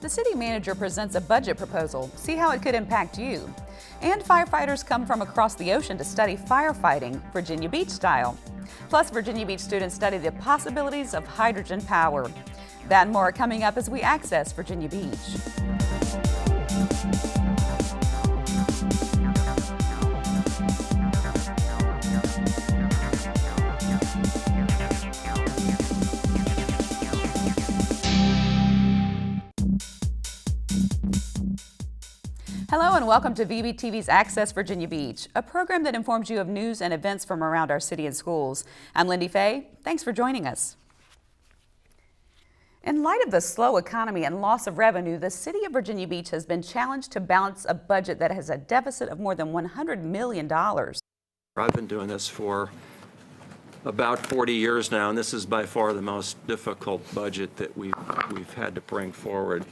The city manager presents a budget proposal. See how it could impact you. And firefighters come from across the ocean to study firefighting, Virginia Beach style. Plus, Virginia Beach students study the possibilities of hydrogen power. That and more coming up as we access Virginia Beach. Hello and welcome to VBTVs Access Virginia Beach, a program that informs you of news and events from around our city and schools. I'm Lindy Fay. Thanks for joining us. In light of the slow economy and loss of revenue, the city of Virginia Beach has been challenged to balance a budget that has a deficit of more than $100 million. I've been doing this for about 40 years now, and this is by far the most difficult budget that we've had to bring forward.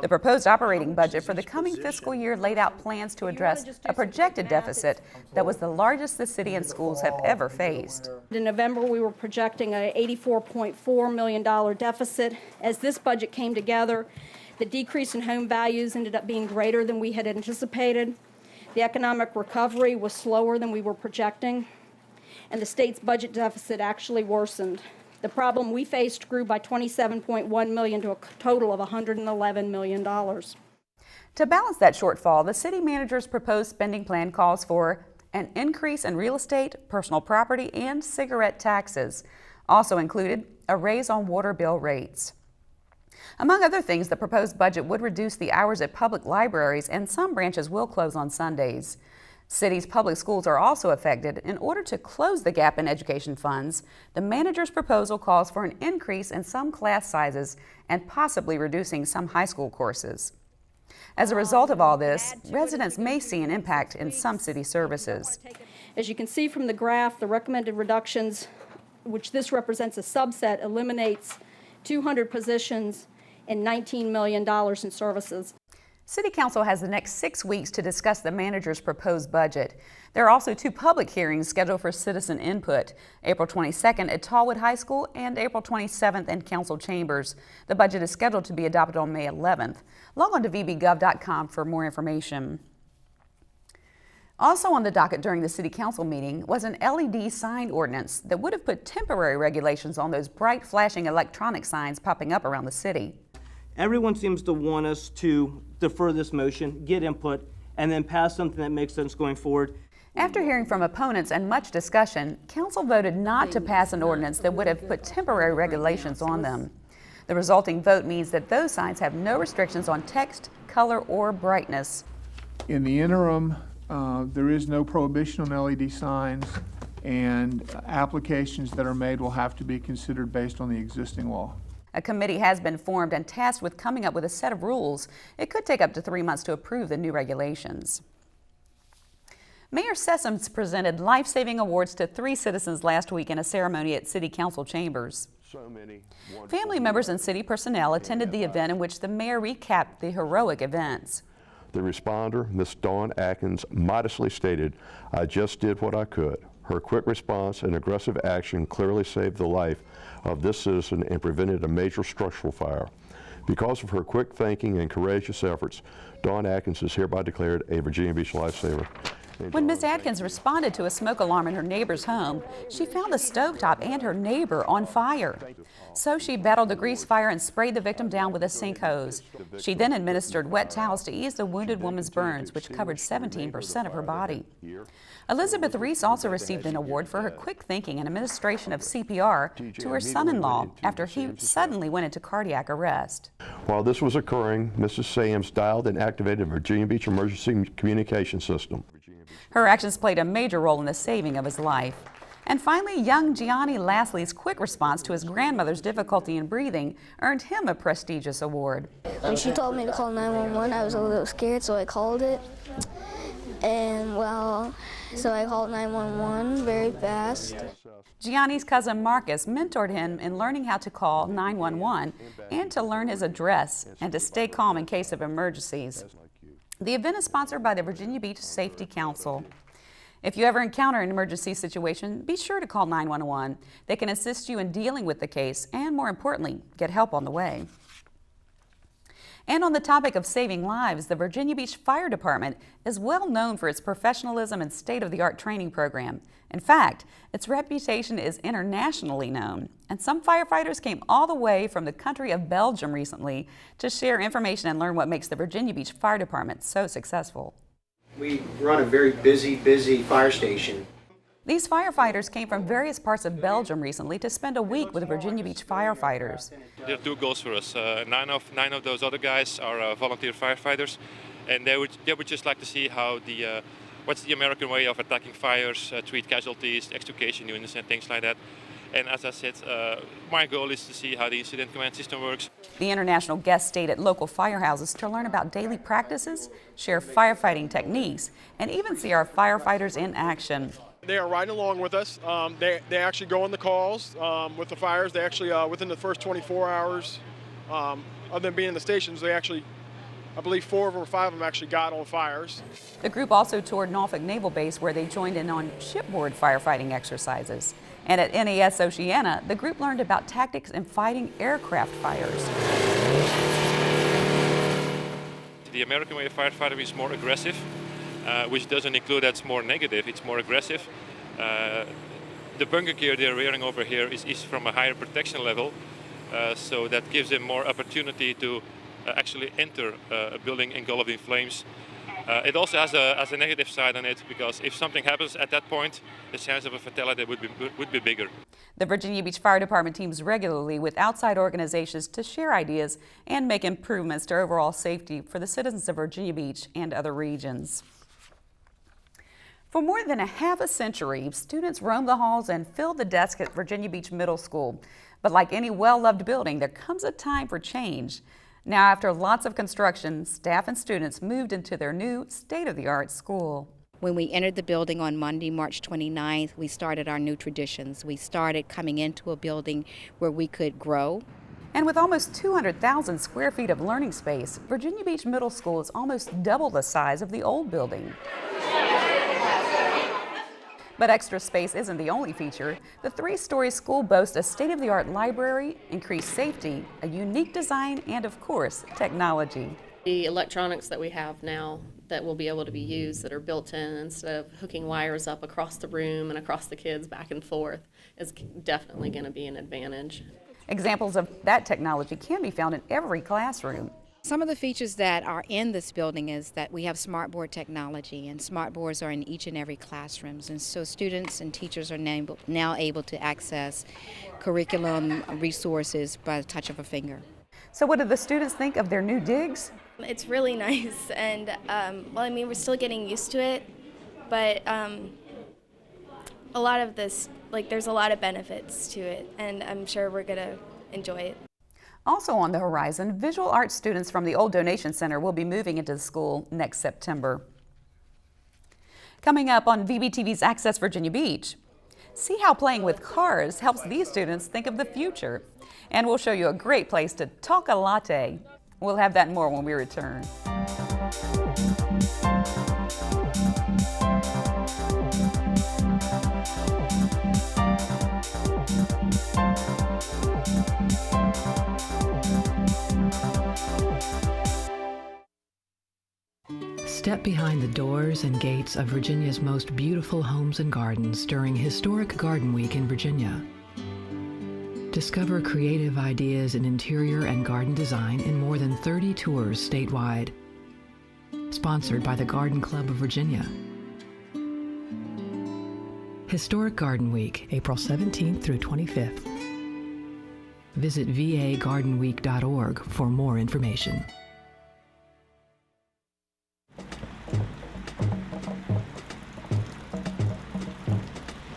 The proposed operating budget for the coming fiscal year laid out plans to address a projected deficit that was the largest the city and schools have ever faced. In November, we were projecting an $84.4 million deficit. As this budget came together, the decrease in home values ended up being greater than we had anticipated. The economic recovery was slower than we were projecting, and the state's budget deficit actually worsened. The problem we faced grew by $27.1 million to a total of $111 million. To balance that shortfall, the city manager's proposed spending plan calls for an increase in real estate, personal property, and cigarette taxes. Also included, a raise on water bill rates. Among other things, the proposed budget would reduce the hours at public libraries, and some branches will close on Sundays. City's public schools are also affected. In order to close the gap in education funds, the manager's proposal calls for an increase in some class sizes and possibly reducing some high school courses. As a result of all this, residents may see an impact in some city services. As you can see from the graph, the recommended reductions, which this represents a subset, eliminates 200 positions and $19 million in services. City Council has the next 6 weeks to discuss the manager's proposed budget. There are also 2 public hearings scheduled for citizen input, April 22nd at Tallwood High School and April 27th in council chambers. The budget is scheduled to be adopted on May 11th. Log on to vbgov.com for more information. Also on the docket during the City Council meeting was an LED sign ordinance that would have put temporary regulations on those bright flashing electronic signs popping up around the city. Everyone seems to want us to defer this motion, get input, and then pass something that makes sense going forward. After hearing from opponents and much discussion, Council voted not to pass an ordinance that would have put temporary regulations on them. The resulting vote means that those signs have no restrictions on text, color, or brightness. In the interim, there is no prohibition on LED signs, and applications that are made will have to be considered based on the existing law. A committee has been formed and tasked with coming up with a set of rules. It could take up to 3 months to approve the new regulations. Mayor Sessoms presented life-saving awards to 3 citizens last week in a ceremony at City Council chambers. Family members and city personnel attended the event in which the mayor recapped the heroic events. The responder, Miss Dawn Atkins, modestly stated, "I just did what I could." Her quick response and aggressive action clearly saved the life of this citizen and prevented a major structural fire. Because of her quick thinking and courageous efforts, Dawn Atkins is hereby declared a Virginia Beach lifesaver. When Ms. Atkins responded to a smoke alarm in her neighbor's home, she found the stovetop and her neighbor on fire. So she battled the grease fire and sprayed the victim down with a sink hose. She then administered wet towels to ease the wounded woman's burns, which covered 17% of her body. Elizabeth Reese also received an award for her quick thinking and administration of CPR to her son-in-law after he suddenly went into cardiac arrest. While this was occurring, Mrs. Sams dialed and activated the Virginia Beach Emergency Communication System. Her actions played a major role in the saving of his life. And finally, young Gianni Lasley's quick response to his grandmother's difficulty in breathing earned him a prestigious award. When she told me to call 911, I was a little scared, so I called it. And so I called 911 very fast. Gianni's cousin Marcus mentored him in learning how to call 911 and to learn his address and to stay calm in case of emergencies. The event is sponsored by the Virginia Beach Safety Council. If you ever encounter an emergency situation, be sure to call 911. They can assist you in dealing with the case and, more importantly, get help on the way. And on the topic of saving lives, the Virginia Beach Fire Department is well known for its professionalism and state-of-the-art training program. In fact, its reputation is internationally known, and some firefighters came all the way from the country of Belgium recently to share information and learn what makes the Virginia Beach Fire Department so successful. We run a very busy fire station. These firefighters came from various parts of Belgium recently to spend a week with the Virginia Beach firefighters. There are two goals for us. Nine of those other guys are volunteer firefighters, and they would just like to see how what's the American way of attacking fires, treat casualties, extrication units, and things like that. And as I said, my goal is to see how the incident command system works. The international guests stayed at local firehouses to learn about daily practices, share firefighting techniques, and even see our firefighters in action. They are riding along with us. They actually go on the calls with the fires. They actually, within the first 24 hours, of them being in the stations, they actually, I believe 4 or 5 of them actually got on fires. The group also toured Norfolk Naval Base, where they joined in on shipboard firefighting exercises. And at NES Oceana, the group learned about tactics in fighting aircraft fires. The American way of firefighting is more aggressive. Which doesn't include that's more negative, it's more aggressive. The bunker gear they're wearing over here is from a higher protection level, so that gives them more opportunity to actually enter a building engulfed in flames. It also has a negative side on it, because if something happens at that point, the chance of a fatality would be bigger. The Virginia Beach Fire Department teams regularly with outside organizations to share ideas and make improvements to overall safety for the citizens of Virginia Beach and other regions. For more than a half a century, students roamed the halls and filled the desks at Virginia Beach Middle School. But like any well-loved building, there comes a time for change. Now, after lots of construction, staff and students moved into their new state-of-the-art school. When we entered the building on Monday, March 29th, we started our new traditions. We started coming into a building where we could grow. And with almost 200,000 square feet of learning space, Virginia Beach Middle School is almost double the size of the old building. But extra space isn't the only feature. The 3-story school boasts a state-of-the-art library, increased safety, a unique design, and of course, technology. The electronics that we have now that will be able to be used, that are built in instead of hooking wires up across the room and across the kids back and forth, is definitely going to be an advantage. Examples of that technology can be found in every classroom. Some of the features that are in this building is that we have smartboard technology, and smartboards are in each and every classrooms, and so students and teachers are now able to access curriculum resources by the touch of a finger. So what do the students think of their new digs? It's really nice, and well, I mean, we're still getting used to it, but a lot of this, like, there's a lot of benefits to it, and I'm sure we're gonna enjoy it. Also on the horizon, visual arts students from the old donation center will be moving into the school next September. Coming up on VBTVs Access Virginia Beach, see how playing with cars helps these students think of the future. And we'll show you a great place to Talk-A-Latte. We'll have that and more when we return. Step behind the doors and gates of Virginia's most beautiful homes and gardens during Historic Garden Week in Virginia. Discover creative ideas in interior and garden design in more than 30 tours statewide. Sponsored by the Garden Club of Virginia. Historic Garden Week, April 17th through 25th. Visit vagardenweek.org for more information.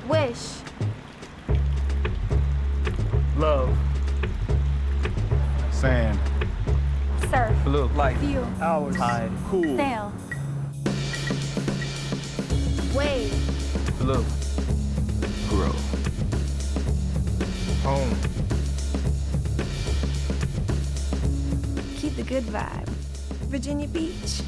Wish. Love. Sand. Surf. Blue. Light. View. Hours. Tide. Cool. Sail. Wave. Blue. Grow. Home. Keep the good vibe. Virginia Beach.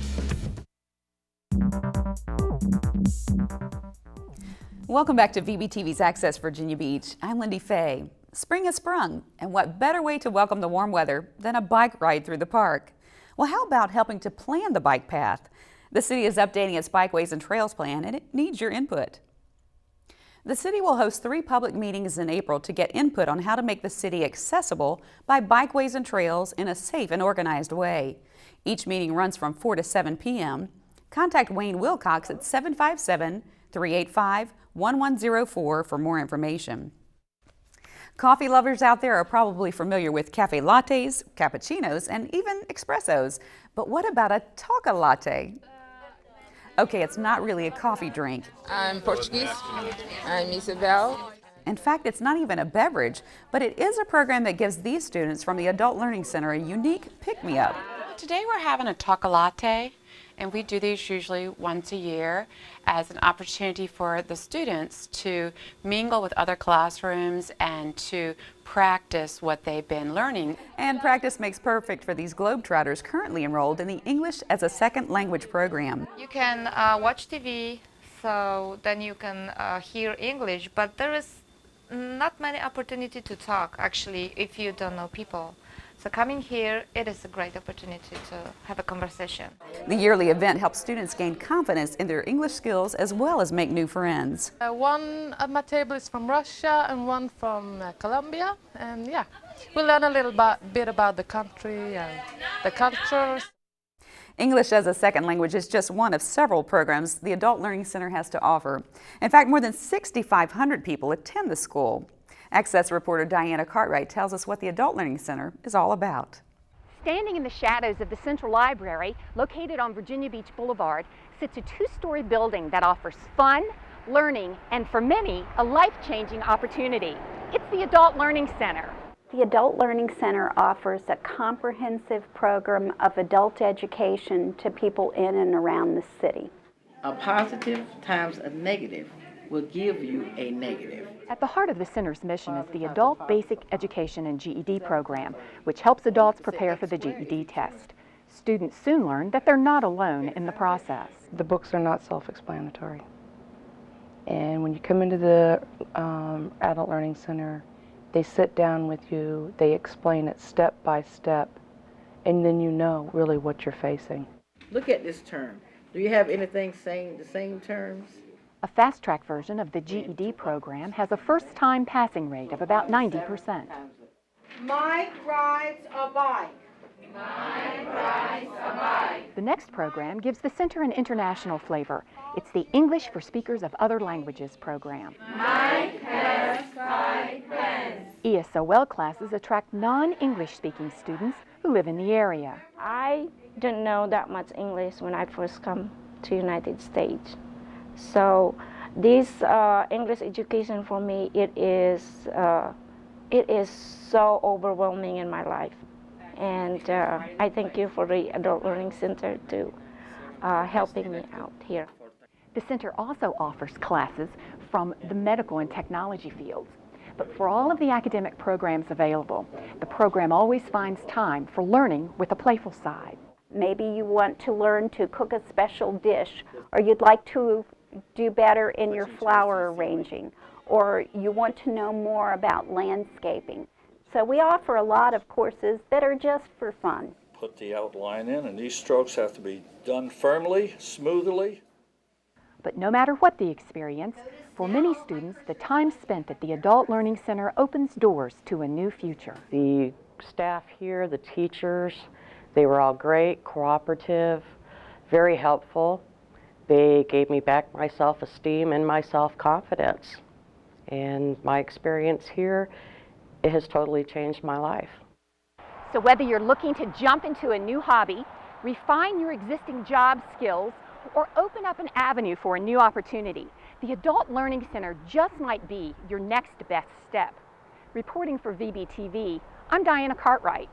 Welcome back to VBTV's Access Virginia Beach. I'm Lindy Fay. Spring has sprung, and what better way to welcome the warm weather than a bike ride through the park? Well, how about helping to plan the bike path? The city is updating its bikeways and trails plan, and it needs your input. The city will host 3 public meetings in April to get input on how to make the city accessible by bikeways and trails in a safe and organized way. Each meeting runs from 4 to 7 p.m. Contact Wayne Wilcox at 757-385-1104 for more information. Coffee lovers out there are probably familiar with cafe lattes, cappuccinos, and even espressos. But what about a Talk-A-Latte? Okay, it's not really a coffee drink. I'm Portuguese. I'm Isabel. In fact, it's not even a beverage, but it is a program that gives these students from the Adult Learning Center a unique pick-me-up. Today we're having a Talk-A-Latte, and we do these usually once a year as an opportunity for the students to mingle with other classrooms and to practice what they've been learning. And practice makes perfect for these Globetrotters currently enrolled in the English as a Second Language program. You can watch TV, so then you can hear English, but there is not many opportunity to talk actually if you don't know people. So coming here, it is a great opportunity to have a conversation. The yearly event helps students gain confidence in their English skills as well as make new friends. One at my table is from Russia and one from Colombia, and yeah, we learn a little bit about the country and the cultures. English as a Second Language is just one of several programs the Adult Learning Center has to offer. In fact, more than 6,500 people attend the school. Access reporter Diana Cartwright tells us what the Adult Learning Center is all about. Standing in the shadows of the Central Library, located on Virginia Beach Boulevard, sits a 2-story building that offers fun, learning, and for many, a life-changing opportunity. It's the Adult Learning Center. The Adult Learning Center offers a comprehensive program of adult education to people in and around the city. A positive times a negative will give you a negative. At the heart of the center's mission is the Adult Basic Education and GED program, which helps adults prepare for the GED test. Students soon learn that they're not alone in the process. The books are not self-explanatory. And when you come into the Adult Learning Center, they sit down with you, they explain it step by step, and then you know really what you're facing. Look at this term. Do you have anything saying the same terms? A fast-track version of the GED program has a first-time passing rate of about 90%. Mike rides a bike. Mike rides a bike. The next program gives the center an international flavor. It's the English for Speakers of Other Languages program. Mike has 5 friends. ESOL classes attract non-English speaking students who live in the area. I didn't know that much English when I first come to United States. So this English education for me, it is so overwhelming in my life. And I thank you for the Adult Learning Center to helping me out here. The center also offers classes from the medical and technology fields. But for all of the academic programs available, the program always finds time for learning with a playful side. Maybe you want to learn to cook a special dish, or you'd like to do better in your flower arranging, or you want to know more about landscaping. So we offer a lot of courses that are just for fun. Put the outline in, and these strokes have to be done firmly, smoothly. But no matter what the experience, for many students, the time spent at the Adult Learning Center opens doors to a new future. The staff here, the teachers, they were all great, cooperative, very helpful. They gave me back my self-esteem and my self-confidence. And my experience here, it has totally changed my life. So whether you're looking to jump into a new hobby, refine your existing job skills, or open up an avenue for a new opportunity, the Adult Learning Center just might be your next best step. Reporting for VBTV, I'm Diana Cartwright.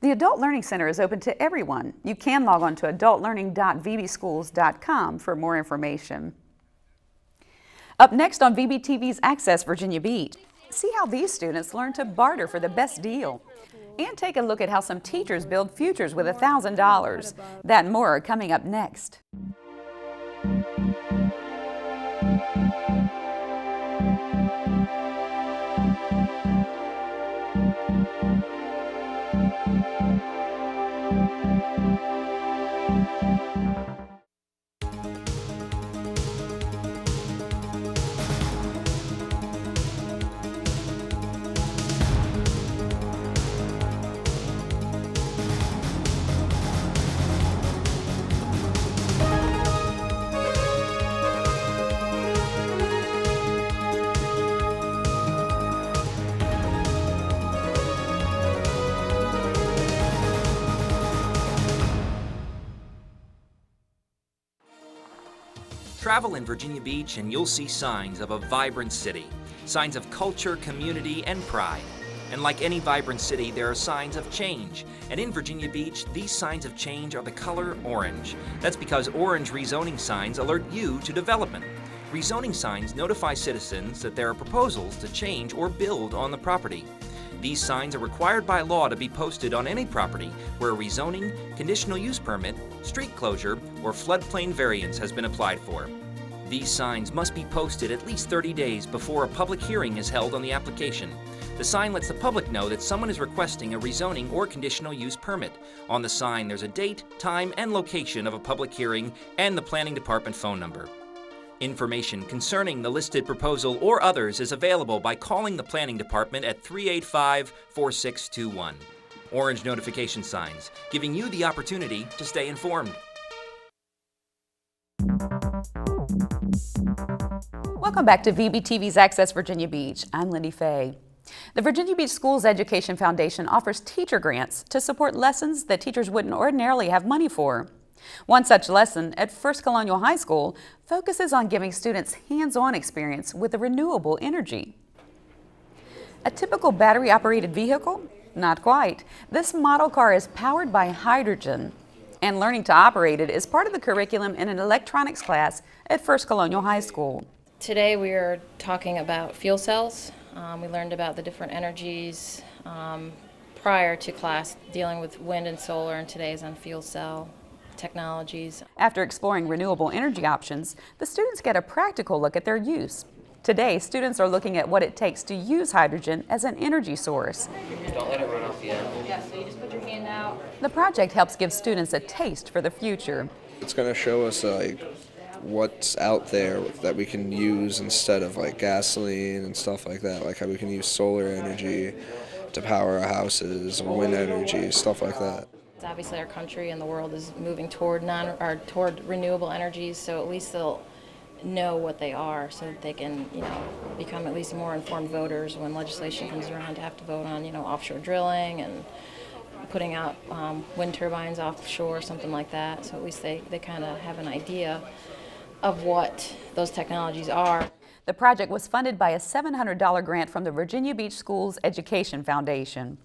The Adult Learning Center is open to everyone. You can log on to adultlearning.vbschools.com for more information. Up next on VBTVs Access Virginia Beach, see how these students learn to barter for the best deal. And take a look at how some teachers build futures with $1,000. That and more are coming up next. Travel in Virginia Beach and you'll see signs of a vibrant city, signs of culture, community, and pride. And like any vibrant city, there are signs of change. And in Virginia Beach, these signs of change are the color orange. That's because orange rezoning signs alert you to development. Rezoning signs notify citizens that there are proposals to change or build on the property. These signs are required by law to be posted on any property where a rezoning, conditional use permit, street closure, or floodplain variance has been applied for. These signs must be posted at least 30 days before a public hearing is held on the application. The sign lets the public know that someone is requesting a rezoning or conditional use permit. On the sign, there's a date, time, and location of a public hearing and the planning department phone number. Information concerning the listed proposal or others is available by calling the planning department at 385-4621. Orange notification signs, giving you the opportunity to stay informed. Welcome back to VBTVs Access Virginia Beach. I'm Lindy Fay. The Virginia Beach Schools Education Foundation offers teacher grants to support lessons that teachers wouldn't ordinarily have money for. One such lesson at First Colonial High School focuses on giving students hands-on experience with renewable energy. A typical battery-operated vehicle? Not quite. This model car is powered by hydrogen, and learning to operate it is part of the curriculum in an electronics class at First Colonial High School. Today we are talking about fuel cells. We learned about the different energies prior to class, dealing with wind and solar, and today's on fuel cell technologies. After exploring renewable energy options, the students get a practical look at their use. Today, students are looking at what it takes to use hydrogen as an energy source. Don't let it run off the end. Yeah, so you just put your hand out. The project helps give students a taste for the future. It's going to show us what's out there that we can use instead of gasoline and stuff like that, like how we can use solar energy to power our houses, or wind energy, stuff like that. Obviously our country and the world is moving toward renewable energies, so at least they'll know what they are so that they can, become at least more informed voters when legislation comes around to have to vote on, offshore drilling and putting out wind turbines offshore, something like that. So at least they kind of have an idea of what those technologies are. The project was funded by a $700 grant from the Virginia Beach Schools Education Foundation.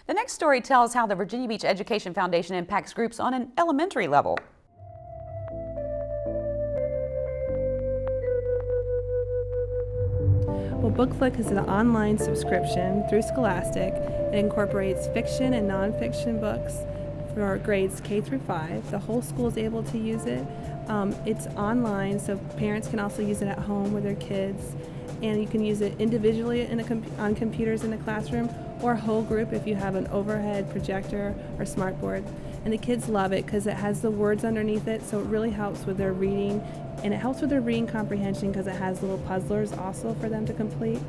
The next story tells how the Virginia Beach Education Foundation impacts groups on an elementary level. Well, BookFlick is an online subscription through Scholastic. It incorporates fiction and nonfiction books for grades K through 5. The whole school is able to use it. It's online, so parents can also use it at home with their kids. And you can use it individually on computers in the classroom, or a whole group if you have an overhead projector or smartboard. And the kids love it because it has the words underneath it, so it really helps with their reading. And it helps with their reading comprehension because it has little puzzlers also for them to complete.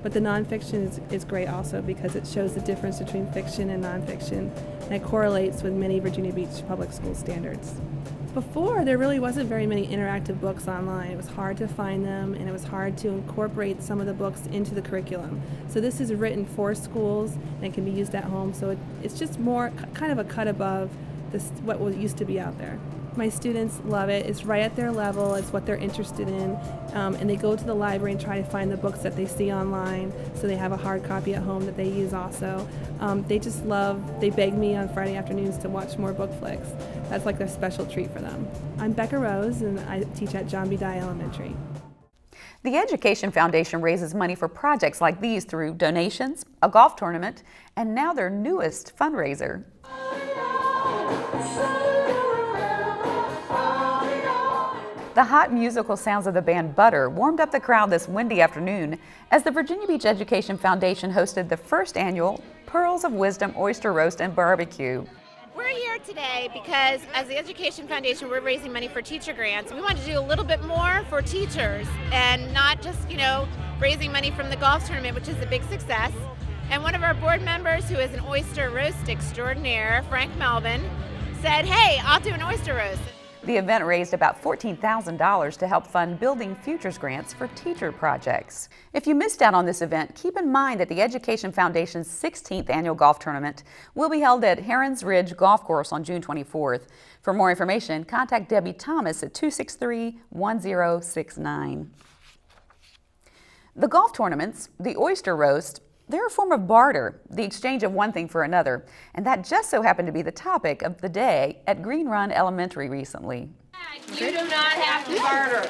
But the nonfiction is great also because it shows the difference between fiction and nonfiction, and it correlates with many Virginia Beach public school standards. Before, there really wasn't very many interactive books online. It was hard to find them, and it was hard to incorporate some of the books into the curriculum. So this is written for schools, and it can be used at home, so it's just more kind of a cut above what used to be out there. My students love it. It's right at their level. It's what they're interested in. And they go to the library and try to find the books that they see online, so they have a hard copy at home that they use also. They beg me on Friday afternoons to watch more book flicks. That's like their special treat for them. I'm Becca Rose, and I teach at John B. Dey Elementary. The Education Foundation raises money for projects like these through donations, a golf tournament, and now their newest fundraiser. The hot musical sounds of the band Butter warmed up the crowd this windy afternoon as the Virginia Beach Education Foundation hosted the first annual Pearls of Wisdom Oyster Roast and Barbecue. We're here today because as the Education Foundation, we're raising money for teacher grants. We wanted to do a little bit more for teachers and not just, raising money from the golf tournament, which is a big success. And one of our board members, who is an oyster roast extraordinaire, Frank Melvin, said, hey, I'll do an oyster roast. The event raised about $14,000 to help fund Building Futures grants for teacher projects. If you missed out on this event, keep in mind that the Education Foundation's 16th annual golf tournament will be held at Herons Ridge Golf Course on June 24th. For more information, contact Debbie Thomas at 263-1069. The golf tournaments, the oyster roast, they're a form of barter, the exchange of one thing for another, and that just so happened to be the topic of the day at Green Run Elementary recently. You do not have to barter.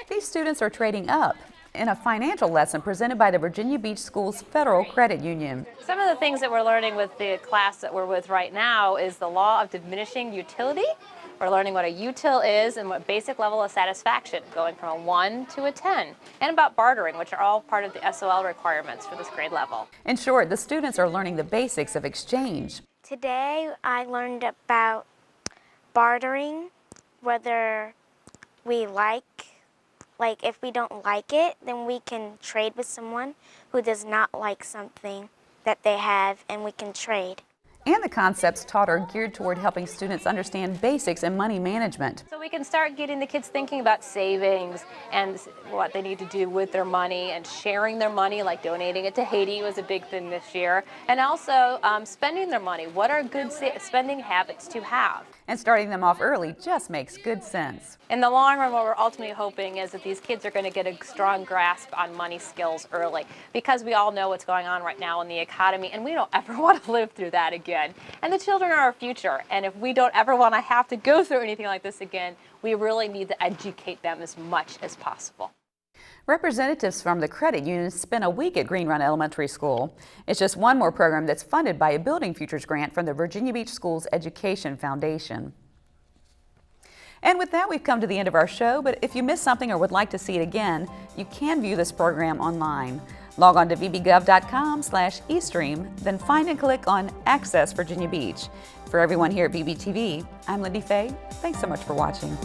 These students are trading up in a financial lesson presented by the Virginia Beach Schools Federal Credit Union. Some of the things that we're learning with the class that we're with right now is the law of diminishing utility. We're learning what a util is and what basic level of satisfaction, going from a 1 to a 10, and about bartering, which are all part of the SOL requirements for this grade level. In short, the students are learning the basics of exchange. Today I learned about bartering, whether we like if we don't like it, then we can trade with someone who does not like something that they have, and we can trade. And the concepts taught are geared toward helping students understand basics in money management. So we can start getting the kids thinking about savings and what they need to do with their money, and sharing their money, like donating it to Haiti was a big thing this year, and also spending their money. What are good spending habits to have? And starting them off early just makes good sense. In the long run, what we're ultimately hoping is that these kids are going to get a strong grasp on money skills early, because we all know what's going on right now in the economy, and we don't ever want to live through that again. And the children are our future, and if we don't ever want to have to go through anything like this again, we really need to educate them as much as possible. Representatives from the credit union spent a week at Green Run Elementary School. It's just one more program that's funded by a Building Futures grant from the Virginia Beach Schools Education Foundation. And with that, we've come to the end of our show, but if you missed something or would like to see it again, you can view this program online. Log on to vbgov.com/eStream, then find and click on Access Virginia Beach. For everyone here at VBTV, I'm Lindy Fay. Thanks so much for watching.